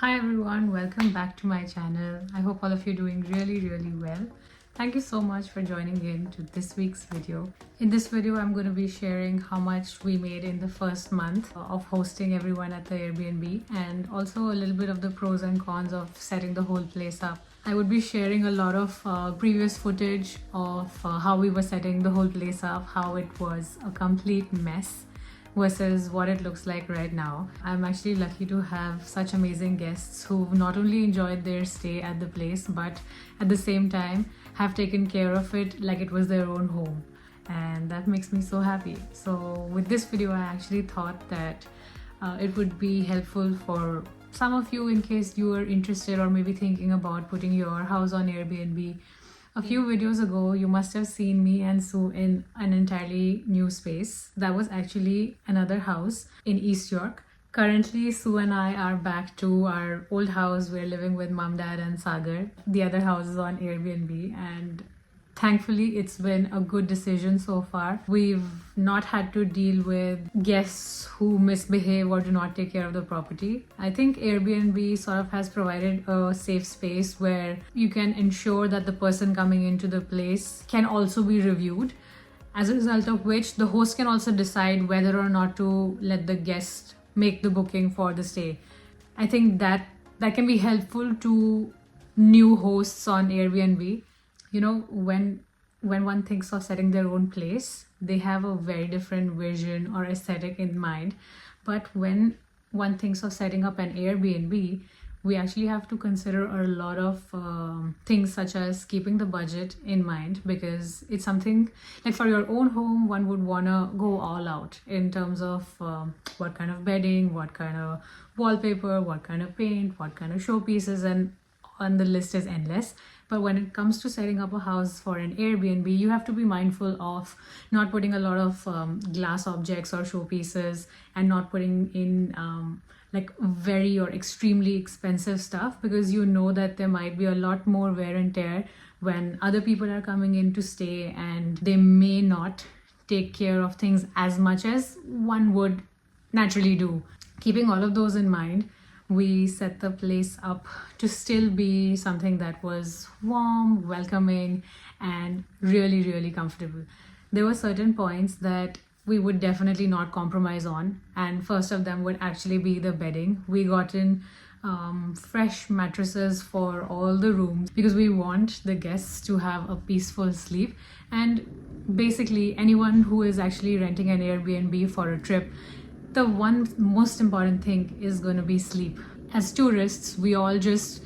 Hi everyone, welcome back to my channel. I hope all of you are doing really well. Thank you so much for joining in to this week's video. In this video, I'm going to be sharing how much we made in the first month of hosting everyone at the Airbnb, and also a little bit of the pros and cons of setting the whole place up. I would be sharing a lot of previous footage of how we were setting the whole place up, how it was a complete mess versus what it looks like right now. I'm actually lucky to have such amazing guests who not only enjoyed their stay at the place but at the same time have taken care of it like it was their own home, and that makes me so happy. So with this video, I actually thought that it would be helpful for some of you in case you are interested or maybe thinking about putting your house on Airbnb. A few videos ago, you must have seen me and Sue in an entirely new space. That was actually another house in East York. Currently, Sue and I are back to our old house. We're living with mom, dad, and Sagar. The other house is on Airbnb, and thankfully, it's been a good decision so far. We've not had to deal with guests who misbehave or do not take care of the property. I think Airbnb sort of has provided a safe space where you can ensure that the person coming into the place can also be reviewed, as a result of which the host can also decide whether or not to let the guest make the booking for the stay. I think that can be helpful to new hosts on Airbnb. You know, when one thinks of setting their own place, they have a very different vision or aesthetic in mind. But when one thinks of setting up an Airbnb, we actually have to consider a lot of things, such as keeping the budget in mind, because it's something like for your own home, one would want to go all out in terms of what kind of bedding, what kind of wallpaper, what kind of paint, what kind of showpieces, and the list is endless. But when it comes to setting up a house for an Airbnb, you have to be mindful of not putting a lot of glass objects or showpieces, and not putting in like very or extremely expensive stuff, because you know that there might be a lot more wear and tear when other people are coming in to stay, and they may not take care of things as much as one would naturally do. Keeping all of those in mind, we set the place up to still be something that was warm, welcoming, and really comfortable. There were certain points that we would definitely not compromise on, and first of them would actually be the bedding. We got in fresh mattresses for all the rooms because we want the guests to have a peaceful sleep. And basically, anyone who is actually renting an Airbnb for a trip, the one most important thing is going to be sleep. As tourists, we all just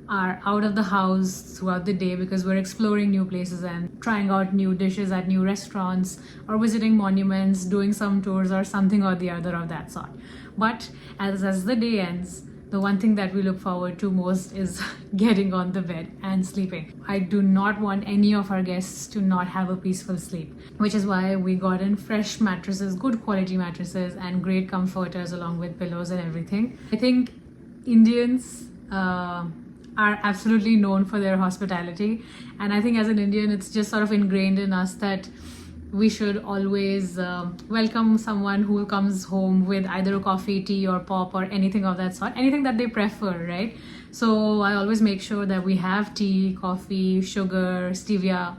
are out of the house throughout the day because we're exploring new places and trying out new dishes at new restaurants, or visiting monuments, doing some tours or something or the other of that sort. But as the day ends, the one thing that we look forward to most is getting on the bed and sleeping. I do not want any of our guests to not have a peaceful sleep, which is why we got in fresh mattresses, good quality mattresses, and great comforters along with pillows and everything. I think Indians are absolutely known for their hospitality, and I think as an Indian, it's just sort of ingrained in us that we should always welcome someone who comes home with either a coffee, tea, or pop, or anything of that sort, anything that they prefer, right? So I always make sure that we have tea, coffee, sugar, stevia,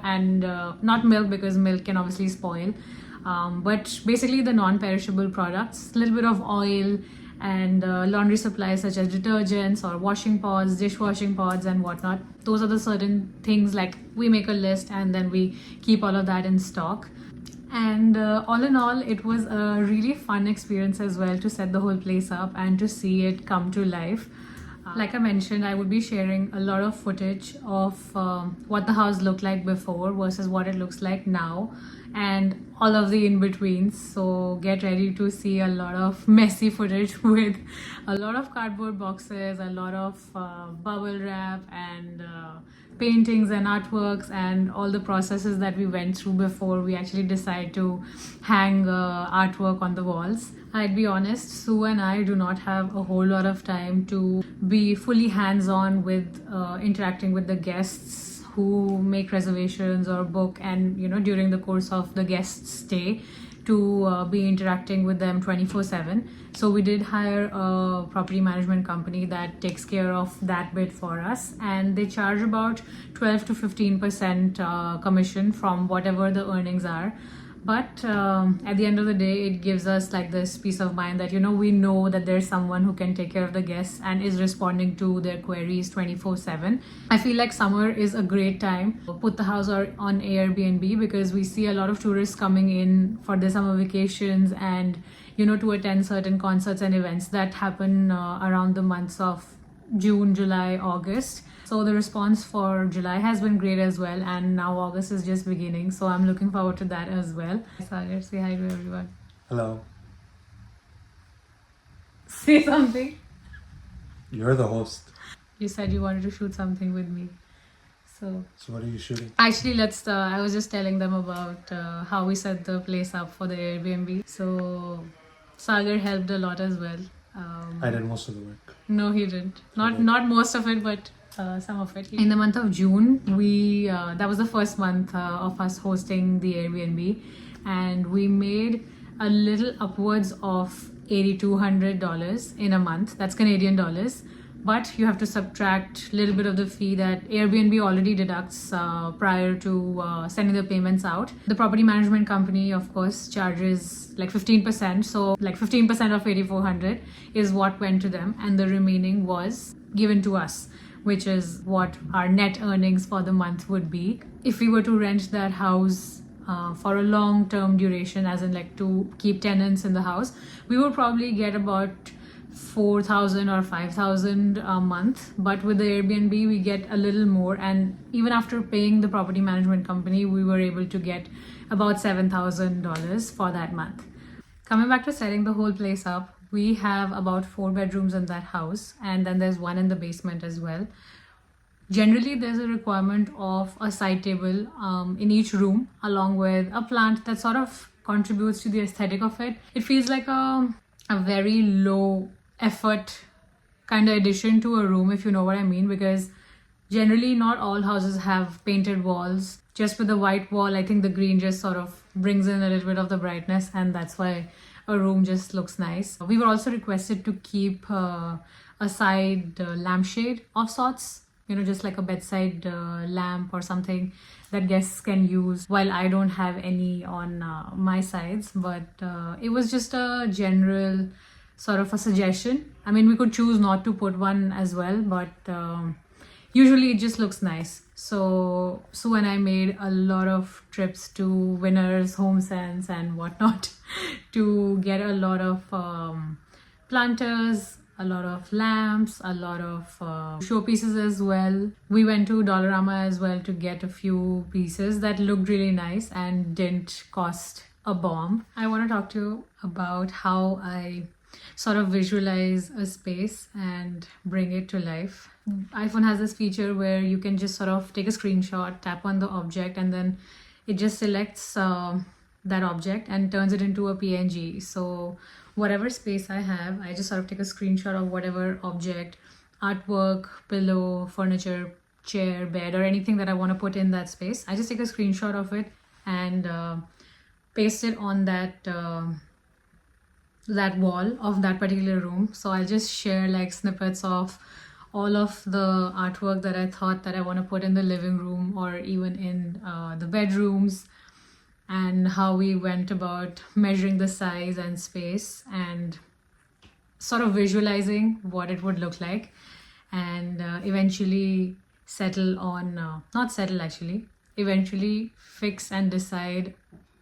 and not milk, because milk can obviously spoil. But basically the non-perishable products, a little bit of oil, and laundry supplies such as detergents or washing pods, dishwashing pods, and whatnot. Those are the certain things, like we make a list and then we keep all of that in stock. And all in all, it was a really fun experience as well to set the whole place up and to see it come to life. Like I mentioned, I would be sharing a lot of footage of what the house looked like before versus what it looks like now, and all of the in-betweens. So get ready to see a lot of messy footage with a lot of cardboard boxes, a lot of bubble wrap, and paintings and artworks, and all the processes that we went through before we actually decide to hang artwork on the walls. I'd be honest, Sue and I do not have a whole lot of time to be fully hands-on with interacting with the guests who make reservations or book, and during the course of the guest stay. to be interacting with them 24/7. So we did hire a property management company that takes care of that bit for us, and they charge about 12 to 15% commission from whatever the earnings are. But at the end of the day, it gives us like this peace of mind that, you know, we know that there's someone who can take care of the guests and is responding to their queries 24/7. I feel like summer is a great time to put the house on Airbnb, because we see a lot of tourists coming in for their summer vacations and, you know, to attend certain concerts and events that happen around the months of June, July, August. So the response for July has been great as well, and now August is just beginning, so I'm looking forward to that as well. Sagar, say hi to everyone. Hello. Say something. You're the host. You said you wanted to shoot something with me. So what are you shooting? actually, I was just telling them about how we set the place up for the Airbnb. So Sagar helped a lot as well. I did most of the work. No, he didn't. Not most of it, but some of it. In the month of June, we that was the first month of us hosting the Airbnb, and we made a little upwards of $8,200 in a month. That's Canadian dollars. But you have to subtract a little bit of the fee that Airbnb already deducts prior to sending the payments out. The property management company, of course, charges like 15%. So like 15% of 8,400 is what went to them, and the remaining was given to us, which is what our net earnings for the month would be. If we were to rent that house for a long-term duration, as in like to keep tenants in the house, we would probably get about 4,000 or 5,000 a month. But with the Airbnb, we get a little more, and even after paying the property management company, we were able to get about $7,000 for that month. Coming back to setting the whole place up, we have about 4 bedrooms in that house, and then there's one in the basement as well. Generally, there's a requirement of a side table in each room, along with a plant that sort of contributes to the aesthetic of it. It feels like a very low effort kind of addition to a room, if you know what I mean, because generally not all houses have painted walls. Just with the white wall, I think the green just sort of brings in a little bit of the brightness, and that's why a room just looks nice. We were also requested to keep a side lampshade of sorts, you know, just like a bedside lamp or something that guests can use, while I don't have any on my sides. But it was just a general sort of a suggestion. I mean, we could choose not to put one as well, but usually it just looks nice. So Sue and I made a lot of trips to Winners, HomeSense and whatnot to get a lot of planters, a lot of lamps, a lot of showpieces as well. We went to Dollarama as well to get a few pieces that looked really nice and didn't cost a bomb. I want to talk to you about how I sort of visualize a space and bring it to life. iPhone has this feature where you can just sort of take a screenshot, tap on the object, and then it just selects that object and turns it into a PNG. So whatever space I have, I just sort of take a screenshot of whatever object, artwork, pillow, furniture, chair, bed, or anything that I want to put in that space. I just take a screenshot of it and paste it on that wall of that particular room. So I'll just share like snippets of all of the artwork that I thought that I want to put in the living room or even in the bedrooms, and how we went about measuring the size and space and sort of visualizing what it would look like, and eventually eventually fix and decide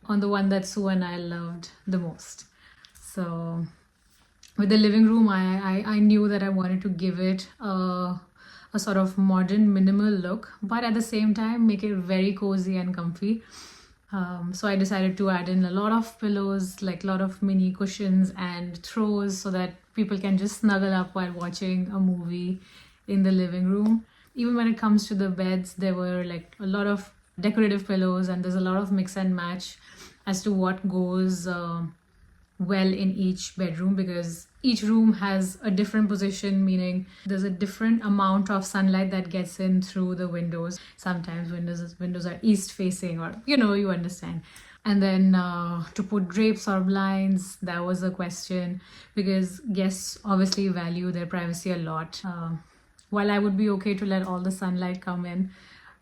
on the one that Sue and I loved the most. So with the living room, I knew that I wanted to give it a sort of modern minimal look, but at the same time make it very cozy and comfy. So I decided to add in a lot of pillows, like a lot of mini cushions and throws, so that people can just snuggle up while watching a movie in the living room. Even when it comes to the beds, there were like a lot of decorative pillows, and there's a lot of mix and match as to what goes well in each bedroom, because each room has a different position, meaning there's a different amount of sunlight that gets in through the windows. Sometimes windows are east facing, or you understand. And then to put drapes or blinds, that was a question, because guests obviously value their privacy a lot. While I would be okay to let all the sunlight come in,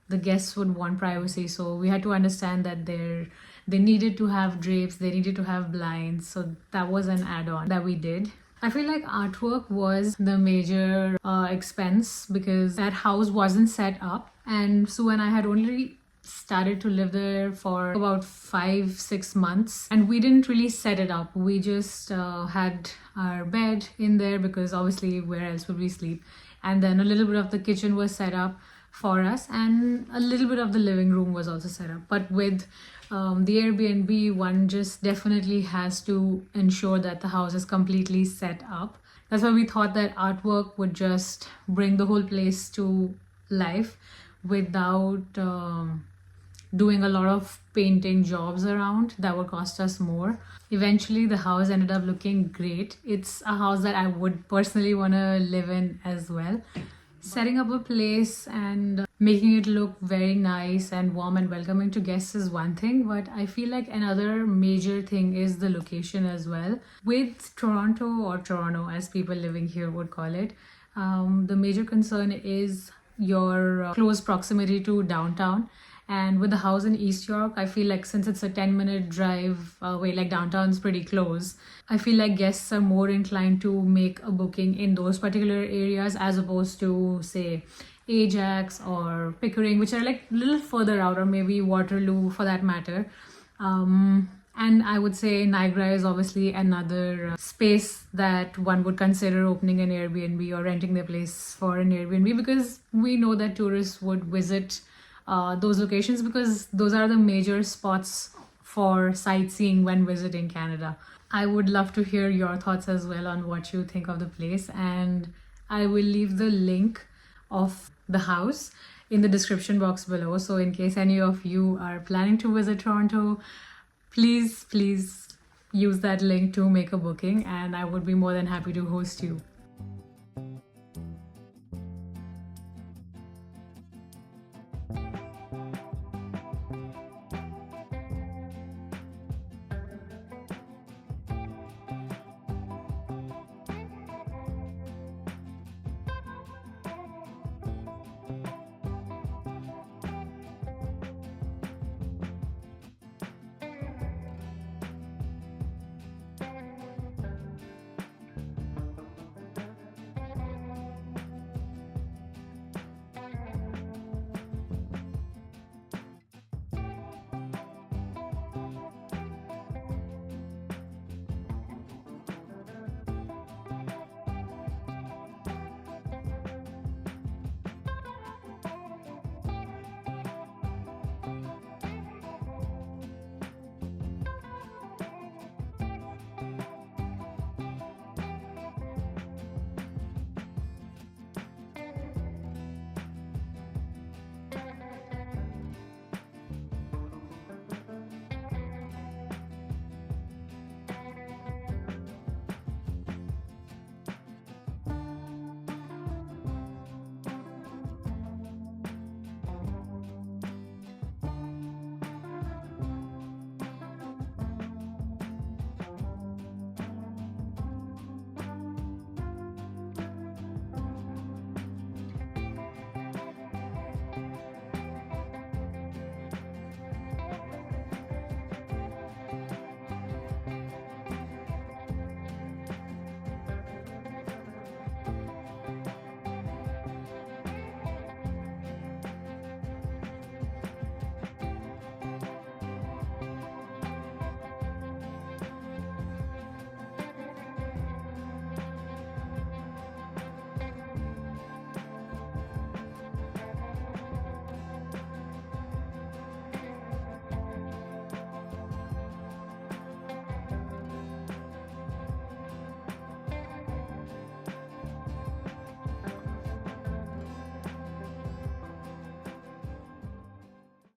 the guests would want privacy. So we had to understand that they needed to have drapes, they needed to have blinds. So that was an add-on that we did. I feel like artwork was the major expense, because that house wasn't set up. And Sue and I had only started to live there for about 5-6 months, and we didn't really set it up. We just had our bed in there, because obviously where else would we sleep, and then a little bit of the kitchen was set up for us, and a little bit of the living room was also set up. But with the Airbnb, one just definitely has to ensure that the house is completely set up. That's why we thought that artwork would just bring the whole place to life without doing a lot of painting jobs around that would cost us more. Eventually the house ended up looking great. It's a house that I would personally want to live in as well. Setting up a place and making it look very nice and warm and welcoming to guests is one thing, but I feel like another major thing is the location as well. With Toronto, or Toronto as people living here would call it, the major concern is your close proximity to downtown. And with the house in East York, I feel like since it's a 10-minute drive away, like downtown's pretty close, I feel like guests are more inclined to make a booking in those particular areas as opposed to, say, Ajax or Pickering, which are like a little further out, or maybe Waterloo for that matter. And I would say Niagara is obviously another space that one would consider opening an Airbnb or renting their place for an Airbnb, because we know that tourists would visit those locations, because those are the major spots for sightseeing when visiting Canada. I would love to hear your thoughts as well on what you think of the place, and I will leave the link of the house in the description box below. So in case any of you are planning to visit Toronto, please use that link to make a booking, and I would be more than happy to host you.